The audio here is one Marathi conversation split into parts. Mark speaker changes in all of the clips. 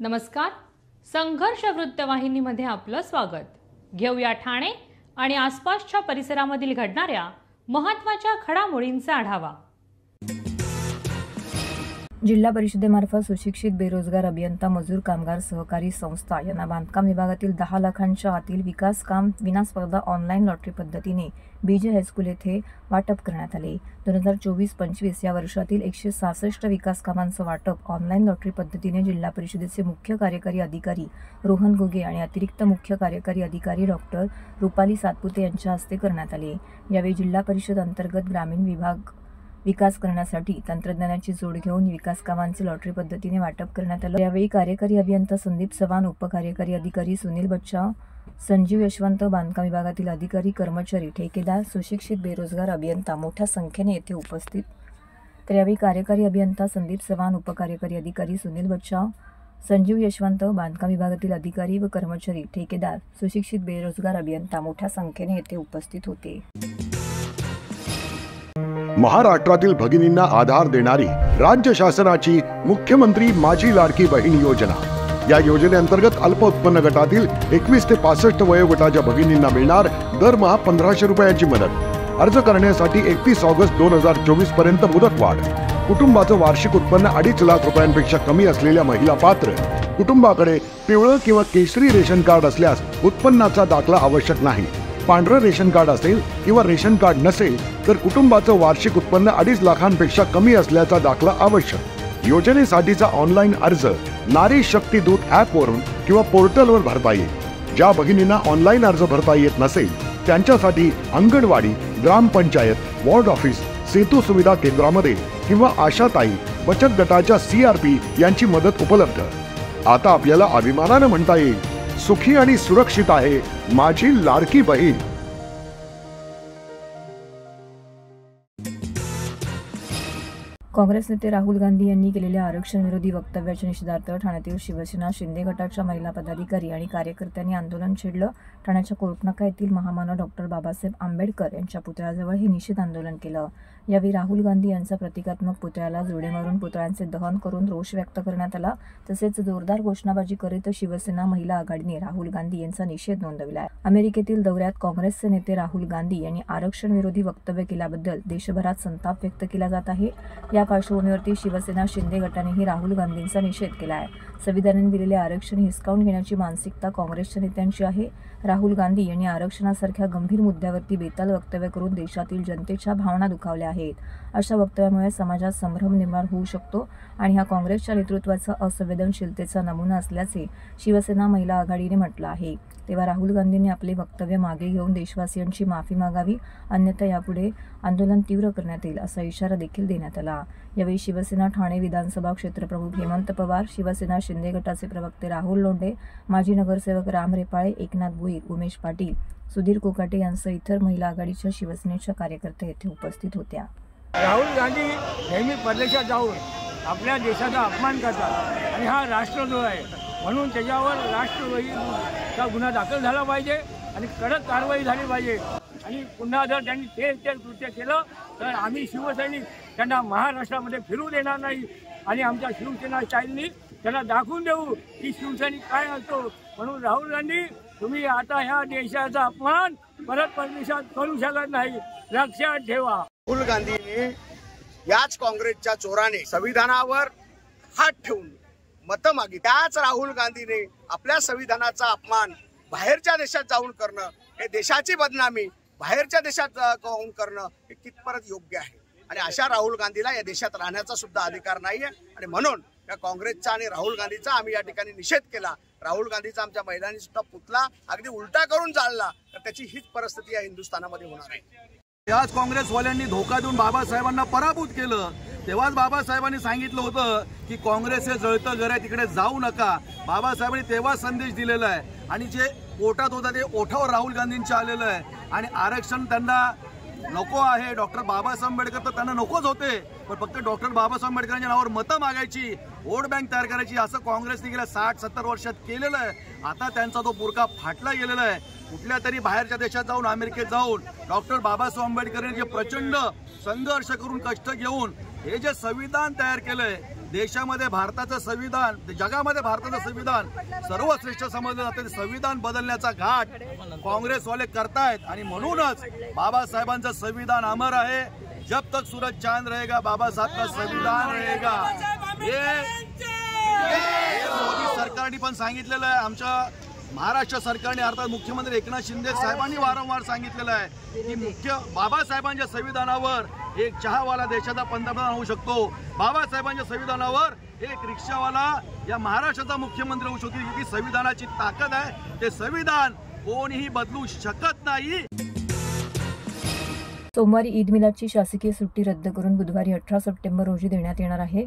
Speaker 1: नमस्कार, संघर्ष वृत्तवाहिनीमध्ये आपलं स्वागत। घेऊया ठाणे आणि आसपासच्या परिसरामधील घडणाऱ्या महत्त्वाच्या घडामोडींचा आढावा।
Speaker 2: जिल्हा परिषदेमार्फत सुशिक्षित बेरोजगार अभियंता मजूर कामगार सहकारी संस्था यांना बांधकाम विभागातील 10 लाखांच्या आतील विकास काम विनास्पर्धा ऑनलाईन लॉटरी पद्धतीने बीजे हायस्कूल येथे वाटप करण्यात आले। 2024-25 या वर्षातील 166 विकास कामांचं वाटप ऑनलाईन लॉटरी पद्धतीने जिल्हा परिषदेचे मुख्य कार्यकारी अधिकारी रोहन घुगे आणि अतिरिक्त मुख्य कार्यकारी अधिकारी डॉक्टर रुपाली सातपुते यांच्या हस्ते करण्यात आले। यावेळी जिल्हा परिषद अंतर्गत ग्रामीण विभाग विकास करण्यासाठी तंत्रज्ञानाची जोड घेऊन विकास कामांचे लॉटरी पद्धतीने वाटप करण्यात आले। यावेळी कार्यकारी अभियंता संदीप चव्हाण, उपकार्यकारी अधिकारी सुनील बच्चाव, संजीव यशवंत, बांधकाम विभागातील अधिकारी, कर्मचारी, ठेकेदार, सुशिक्षित बेरोजगार अभियंता मोठ्या संख्येने येथे उपस्थित। तर यावेळी कार्यकारी अभियंता संदीप चव्हाण, उपकार्यकारी अधिकारी सुनील बच्चाव, संजीव यशवंत, बांधकाम विभागातील अधिकारी व कर्मचारी, ठेकेदार, सुशिक्षित बेरोजगार अभियंता मोठ्या संख्येने येथे उपस्थित होते।
Speaker 3: महाराष्ट्रातील भगिनींना आधार देणारी राज्य शासनाची मुख्यमंत्री माझी लाडकी बहीण योजना। या योजनेअंतर्गत अल्प उत्पन्न गटातील 21 ते 65 वयोगटाच्या भगिनींना मिळणार दरमहा 1500 रुपयांची मदत। अर्ज करण्यासाठी 31 ऑगस्ट 2024 पर्यंत मुदतवाढ। कुटुंबाचं वार्षिक उत्पन्न 2.5 लाख रुपयांपेक्षा कमी असलेल्या महिला पात्र। कुटुंबाकडे पिवळं किंवा केशरी रेशन कार्ड असल्यास उत्पन्नाचा दाखला आवश्यक नाही। पांढरं रेशन कार्ड असेल किंवा रेशन कार्ड नसेल तर कुटुंबाचं वार्षिक उत्पन्न 2.5 लाखांपेक्षा कमी असल्याचा दाखला आवश्यक। योजनेसाठीचा ऑनलाईन अर्ज नारी शक्ती दूत ॲप वरून किंवा पोर्टलवर भरता येईल। ज्या भगिनींना ऑनलाईन अर्ज भरता येत नसेल त्यांच्यासाठी अंगणवाडी, ग्रामपंचायत, वॉर्ड ऑफिस, सेतू सुविधा केंद्रामध्ये किंवा आशाताई बचत गटाच्या CRP यांची मदत उपलब्ध। आता आपल्याला अभिमानाने म्हणता येईल, सुखी आणि सुरक्षित आहे माझी लाडकी बहीण।
Speaker 2: काँग्रेस नेते राहुल गांधी यांनी केलेल्या आरक्षण विरोधी वक्तव्याच्या निषेधार्थ ठाण्यातील शिवसेना शिंदे गटाच्या महिला पदाधिकारी आणि कार्यकर्त्यांनी आंदोलन छेडलं। ठाण्याच्या कोर्टनाका येथील महामानव डॉक्टर बाबासाहेब आंबेडकर यांच्या पुतळ्याजवळ हे निषेध आंदोलन केलं। यावेळी राहुल गांधी यांचा प्रतिकात्मक पुतळ्याला जोडे मारून पुतळ्यांचे दहन करून रोष व्यक्त करण्यात आला। तसेच जोरदार घोषणाबाजी करीत शिवसेना महिला आघाडीने राहुल गांधी यांचा निषेध नोंदवला। अमेरिकेतील दौऱ्यात काँग्रेसचे नेते राहुल गांधी यांनी आरक्षण विरोधी वक्तव्य केल्याबद्दल देशभरात संताप व्यक्त केला जात आहे। या पार्श्वभूमीवरती शिवसेना शिंदे गटानेही राहुल गांधींचा निषेध केला आहे। संविधानाने दिलेले आरक्षण हिसकावून घेण्याची मानसिकता काँग्रेसच्या नेत्यांची आहे। राहुल गांधी यांनी आरक्षणासारख्या गंभीर मुद्द्यावरती बेताल वक्तव्य करून देशातील जनतेच्या भावना दुखावल्या आहेत। अशा वक्तव्यामुळे समाजात संभ्रम निर्माण होऊ शकतो आणि हा काँग्रेसच्या नेतृत्वाचा असंवेदनशीलतेचा नमुना असल्याचे शिवसेना महिला आघाडीने म्हटलं आहे। तेव्हा राहुल गांधींनी आपले वक्तव्य मागे घेऊन देशवासियांची माफी मागावी, अन्यथा यापुढे आंदोलन तीव्र करण्यात येईल असा इशारा देखील देण्यात आला। यावेळी शिवसेना ठाणे विधानसभा क्षेत्रप्रमुख हेमंत पवार, शिवसेना शिंदे गटाचे प्रवक्ते राहुल लोंढे, माजी नगरसेवक राम रेपाळे, एकनाथ भोईर, उमेश पाटील, सुधीर कोकाटे यांसह इतर महिला आघाडीच्या शिवसेनेच्या कार्यकर्ते येथे उपस्थित होत्या।
Speaker 4: राहुल गांधी नेहमी परदेशात जाऊन आपल्या देशाचा अपमान करतात आणि हा राष्ट्रद्रोह आहे, म्हणून त्याच्यावर राष्ट्रद्रोहीचा गुन्हा दाखल झाला पाहिजे आणि कडक कारवाई झाली पाहिजे। आणि पुन्हा जर त्यांनी ते कृत्य केलं तर आम्ही शिवसैनिक त्यांना महाराष्ट्रामध्ये फिरू देणार नाही आणि आमच्या शिवसेना स्टाईलनी त्यांना दाखवून देऊ की शिवसैनिक काय असतो। म्हणून राहुल गांधी, तुम्ही आता ह्या देशाचा अपमान परत परदेशात करू शकत नाही, लक्षात ठेवा।
Speaker 5: राहुल गांधीने याच काँग्रेसच्या चोराने संविधानावर हात ठेवून मतं मागितली। त्याच राहुल गांधीने आपल्या संविधानाचा अपमान बाहेरच्या देशात जाऊन करणं, हे देशाची बदनामी बाहेरच्या देशात जाऊन करणं हे कितपत योग्य आहे। आणि अशा राहुल गांधीला या देशात राहण्याचा सुद्धा अधिकार नाहीये आणि म्हणून या काँग्रेसचा आणि राहुल गांधीचा आम्ही या ठिकाणी निषेध केला। राहुल गांधीचा आमच्या महिलांनी सुद्धा पुतळा अगदी उलटा करून जाळला तर त्याची हीच परिस्थिती या हिंदुस्थानामध्ये होणार आहे।
Speaker 6: याच काँग्रेसवाल्यांनी धोका देऊन बाबासाहेबांना पराभूत केलं। तेव्हाच बाबासाहेबांनी सांगितलं होतं की काँग्रेस हे जळतं घर आहे, तिकडे जाऊ नका। बाबासाहेबांनी तेव्हा संदेश दिलेला आहे आणि जे ओठात होता ते ओठावर राहुल गांधींच्या आलेलं आहे। आणि आरक्षण त्यांना नको आहे, डॉक्टर बाबासाहेब आंबेडकर तर त्यांना नकोच होते, पण फक्त डॉक्टर बाबासाहेब आंबेडकरांच्या नावावर मतं मागायची, वोट बँक तयार करायची, असं काँग्रेसने गेल्या 60-70 वर्षात केलेलं आहे। आता त्यांचा तो बुरका फाटला गेलेला आहे। कुठल्या तरी बाहेरच्या देशात जाऊन, अमेरिकेत जाऊन डॉक्टर बाबासाहेब आंबेडकरांनी जे प्रचंड संघर्ष करून कष्ट घेऊन हे जे संविधान तयार केलंय देशामध्ये भारताचं संविधान, जगामध्ये भारताचं संविधान सर्वश्रेष्ठ समजलं जातं. संविधान बदलण्याचा घाट काँग्रेसवाले करतायत आणि म्हणूनच बाबासाहेबांचं संविधान अमर आहे. जब तक सूरज चांद रहेगा बाबा साहब का संविधान रहेगा. हे मोदी सरकारने पण सांगितलेलं आहे. आमच्या महाराष्ट्र सरकारने अर्थात मुख्यमंत्री एकनाथ शिंदे साहेबांनी वारंवार सांगितलेलं आहे की बाबासाहेबांच्या संविधानावर एक चहावाला देशाचा पंतप्रधान होऊ शकतो. बाबासाहेबांच्या संविधानावर एक रिक्षावाला या महाराष्ट्राचा मुख्यमंत्री होऊ शकतो. ही संविधानाची ताकद आहे. ते संविधान कोणीही बदलू शकत नाही.
Speaker 2: सोमवारी ईद मिलादची शासकीय सुट्टी रद्द करून बुधवारी 18 सप्टेंबर रोजी देण्यात येणार आहे.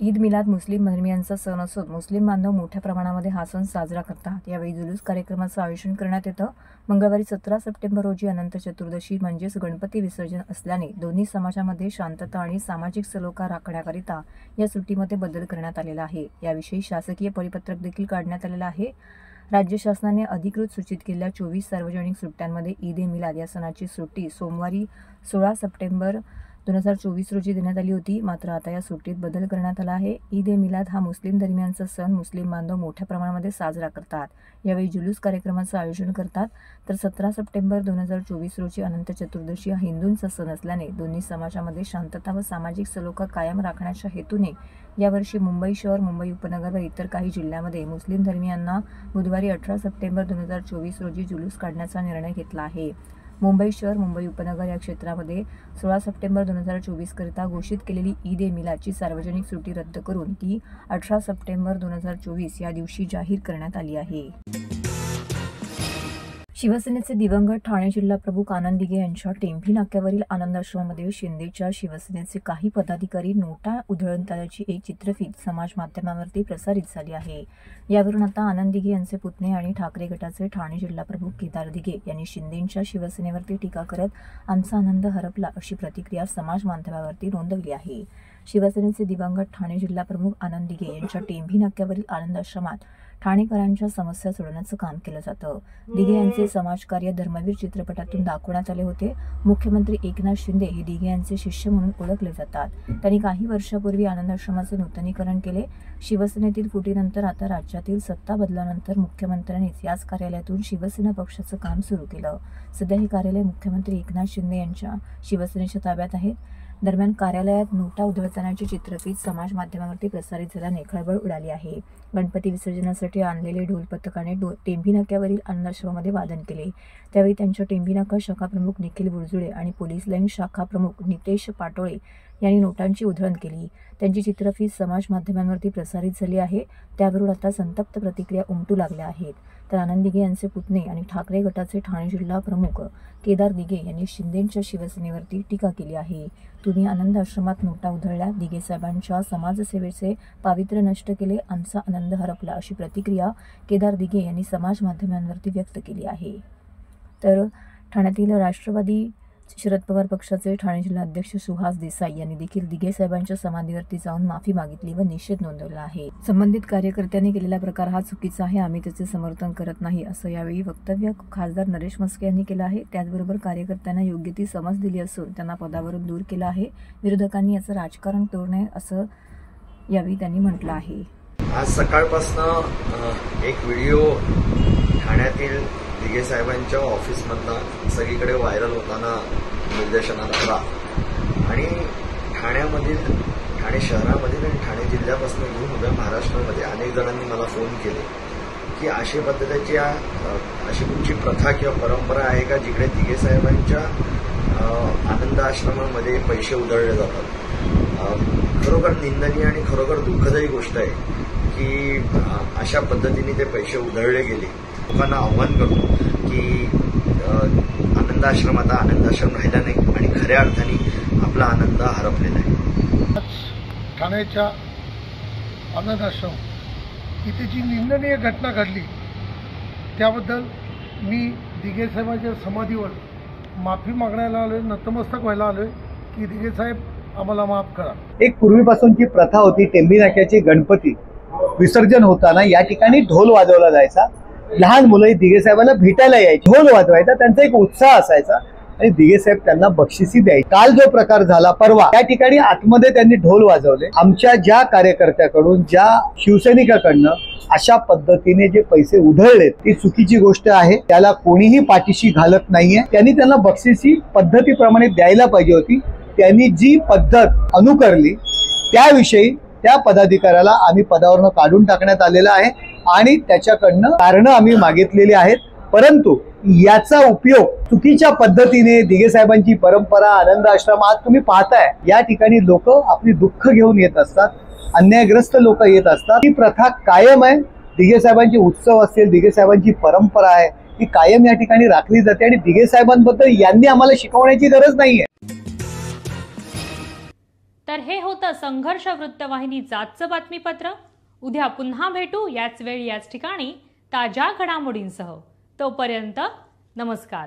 Speaker 2: ईद मिलाद मुस्लिम धर्मियांचा सण असून मुस्लिम बांधव मोठ्या प्रमाणामध्ये हा सण साजरा करतात. यावेळी जुलूस कार्यक्रमाचं आयोजन करण्यात येतं. मंगळवारी 17 सप्टेंबर रोजी अनंत चतुर्दशी म्हणजेच गणपती विसर्जन असल्याने दोन्ही समाजामध्ये शांतता आणि सामाजिक सलोखा राखण्याकरिता या सुट्टीमध्ये बदल करण्यात आलेला आहे. याविषयी शासकीय परिपत्रक देखील काढण्यात आलेलं आहे. राज्य शासनाने अधिकृत सूचित केलेल्या 24 सार्वजनिक सुट्ट्यांमध्ये ईद ए मिलाद या सणाची सुट्टी सोमवारी 16 सप्टेंबर 2024 रोजी देण्यात आली होती. मात्र आता या सुट्टीत बदल करण्यात आला आहे. ईद ए मिलाद हा मुस्लिम धर्मियांचा सण मुस्लिम बांधव मोठ्या प्रमाणामध्ये साजरा करतात. यावेळी जुलूस कार्यक्रमाचं आयोजन करतात. तर 17 सप्टेंबर 2024 रोजी अनंत चतुर्दशी हा हिंदूंचा सण असल्याने दोन्ही समाजामध्ये शांतता व सामाजिक सलोखा कायम राखण्याच्या हेतूने यावर्षी मुंबई शहर, मुंबई उपनगर व इतर काही जिल्ह्यामध्ये मुस्लिम धर्मियांना बुधवारी 18 सप्टेंबर 2024 रोजी जुलूस काढण्याचा निर्णय घेतला आहे. मुंबई शहर, मुंबई उपनगर या क्षेत्रामध्ये 16 सप्टेंबर 2024 करिता घोषित केलेली ईद ए मिलादची सार्वजनिक सुट्टी रद्द करून ती 18 सप्टेंबर 2024 या दिवशी जाहीर करण्यात आली आहे. शिवसेनेचे दिवंगत ठाणे जिल्हा प्रमुख आनंद दिघे यांच्या टेंभी नाक्यावरील आनंद आश्रमामध्ये शिंदेच्या शिवसेनेचे काही पदाधिकारी नोटा उधळत आल्याची एक चित्रफीत समाज माध्यमांवरती प्रसारित झाली आहे. यावरून आता आनंद दिघे यांचे पुतणे आणि ठाकरे गटाचे ठाणे जिल्हा प्रमुख केदार दिघे यांनी शिंदेच्या शिवसेनेवरती टीका करत आमचा आनंद हरपला अशी प्रतिक्रिया समाज माध्यमावरती नोंदवली आहे. शिवसेनेचे दिवंगत ठाणे जिल्हा प्रमुख आनंद दिघे यांच्या टेंभी नाक्यावरील आनंद आश्रमात ठाणेकरांच्या समस्या सोडवण्याचं काम केलं जातं. दिघे यांचे समाजकार्य धर्मवीर चित्रपटातून दाखवण्यात आले होते. मुख्यमंत्री एकनाथ शिंदे हे दिघे यांचे शिष्य म्हणून ओळखले जातात. त्यांनी काही वर्षापूर्वी आनंद आश्रमाचे नूतनीकरण केले. शिवसेनेतील फुटीनंतर आता राज्यातील सत्ता बदलानंतर मुख्यमंत्र्यांनीच याच कार्यालयातून शिवसेना पक्षाचं काम सुरू केलं. सध्या हे कार्यालय मुख्यमंत्री एकनाथ शिंदे यांच्या शिवसेनेच्या ताब्यात आहे. दरम्यान कार्यालयात नोटा उधळतानाची चित्रफीत समाज माध्यमावरती प्रसारित झाल्याने खळबळ उडाली आहे. गणपती विसर्जनासाठी आणलेले ढोल पथकाने टेंभी नाक्यावरील आनंद आश्रमामध्ये वादन केले. त्यावेळी त्यांच्या टेंभी नाका शाखा प्रमुख निखिल बुरजुळे आणि पोलीस लाईन शाखा प्रमुख नितेश पाटोळे यांनी नोटांची उधळण केली. त्यांची चित्रफीत समाज माध्यमांवरती प्रसारित झाली आहे. त्यावरून आता संतप्त प्रतिक्रिया उमटू लागल्या आहेत. तर आनंद दिघे यांचे पुतणे आणि ठाकरे गटाचे ठाणे जिल्हा प्रमुख केदार दिघे यांनी शिंदेच्या शिवसेनेवरती टीका केली आहे. तुम्ही आनंद आश्रमात नोटा उधळल्या, दिघे साहेबांच्या समाजसेवेचे पावित्र्य नष्ट केले, आमचा आनंद हरपला अशी प्रतिक्रिया केदार दिघे यांनी समाज माध्यमांवरती व्यक्त केली आहे. तर ठाण्यातील राष्ट्रवादी शरद पवार पक्षाचे ठाणे जिल्हा अध्यक्ष सुहास देसाई यांनी देखील दिघे साहेबांच्या समाधीवरती जाऊन माफी मागितली व निषेध नोंदवला आहे. संबंधित कार्यकर्त्यांनी केलेला प्रकार हा चुकीचा आहे, आम्ही त्याचे समर्थन करत नाही असं यावेळी वक्तव्य खासदार नरेश म्हस्के यांनी केलं आहे. त्याचबरोबर कार्यकर्त्यांना योग्य ती समज दिली असून त्यांना पदावरून दूर केलं आहे. विरोधकांनी याचं राजकारण करू नये असं यावेळी त्यांनी म्हटलं आहे.
Speaker 7: आज सकाळपासून एक व्हिडिओ ठाण्यातील दिघे साहेबांच्या ऑफिसमधला सगळीकडे व्हायरल होताना निर्देशनात आला आणि ठाणे शहरामधील आणि ठाणे जिल्ह्यापासून घेऊन उभ्या महाराष्ट्रामध्ये अनेक जणांनी मला फोन केले की अशी पद्धतीची अशी कुठची प्रथा किंवा परंपरा आहे का जिकडे दिघे साहेबांच्या आनंद आश्रमामध्ये पैसे उधळले जातात. खरोखर निंदनीय आणि खरोखर दुःखदायी गोष्ट आहे की अशा पद्धतीने ते पैसे उधळले गेले. लोकांना आव्हान करतो की आनंद आश्रम आता आनंद आश्रम राहिला नाही आणि खऱ्या अर्थाने आपला आनंद हरपलेला आहे.
Speaker 8: ठाण्याच्या आनंद आश्रम इथे जी निंदनीय घटना घडली त्याबद्दल मी दिघे साहेबांच्या समाधीवर माफी मागण्याला आलोय, नतमस्तक व्हायला आलोय की दिघे साहेब आम्हाला माफ करा.
Speaker 9: एक पूर्वीपासूनची प्रथा होती, टेंभी नाक्याचे गणपती विसर्जन होताना या ठिकाणी ढोल वाजवला जायचा. लहान मुलं दिघे साहेबांना भेटायला यायची, ढोल वाजवायचा, त्यांचा एक उत्साह असायचा. आणि दिघे साहेब त्यांना बक्षिसी द्यायचे. काल जो प्रकार झाला परवा, त्या ठिकाणी आतमध्ये त्यांनी ढोल वाजवले. आमच्या ज्या कार्यकर्त्याकडून, ज्या शिवसैनिकाकडनं अशा पद्धतीने जे पैसे उधळले ती चुकीची गोष्ट आहे. त्याला कोणीही पाठीशी घालत नाहीये. त्यांनी त्यांना बक्षिसी पद्धतीप्रमाणे द्यायला पाहिजे होती. त्यांनी जी पद्धत अनुकरली त्याविषयी त्या पदाधिकाऱ्याला आम्ही पदावरनं काढून टाकण्यात आलेलं आहे आणि त्याच्याकडनं कारणं आम्ही मागितलेली आहेत. परंतु याचा उपयोग चुकीच्या पद्धतीने दिघे साहेबांची परंपरा, आनंद आश्रम, आज तुम्ही पाहताय या ठिकाणी लोक आपली दुःख घेऊन येत असतात, अन्यायग्रस्त लोक येत असतात. ही प्रथा कायम आहे. दिघे साहेबांचे उत्सव असतील, दिघे साहेबांची परंपरा आहे, ती कायम या ठिकाणी राखली जाते आणि दिघे साहेबांबद्दल यांनी आम्हाला शिकवण्याची गरज नाहीये.
Speaker 1: तर हे होतं संघर्ष वृत्तवाहिनीचं आजचं बातमीपत्र. उद्या पुन्हा भेटू याच वेळी याच ठिकाणी ताज्या घडामोडींसह. तोपर्यंत नमस्कार.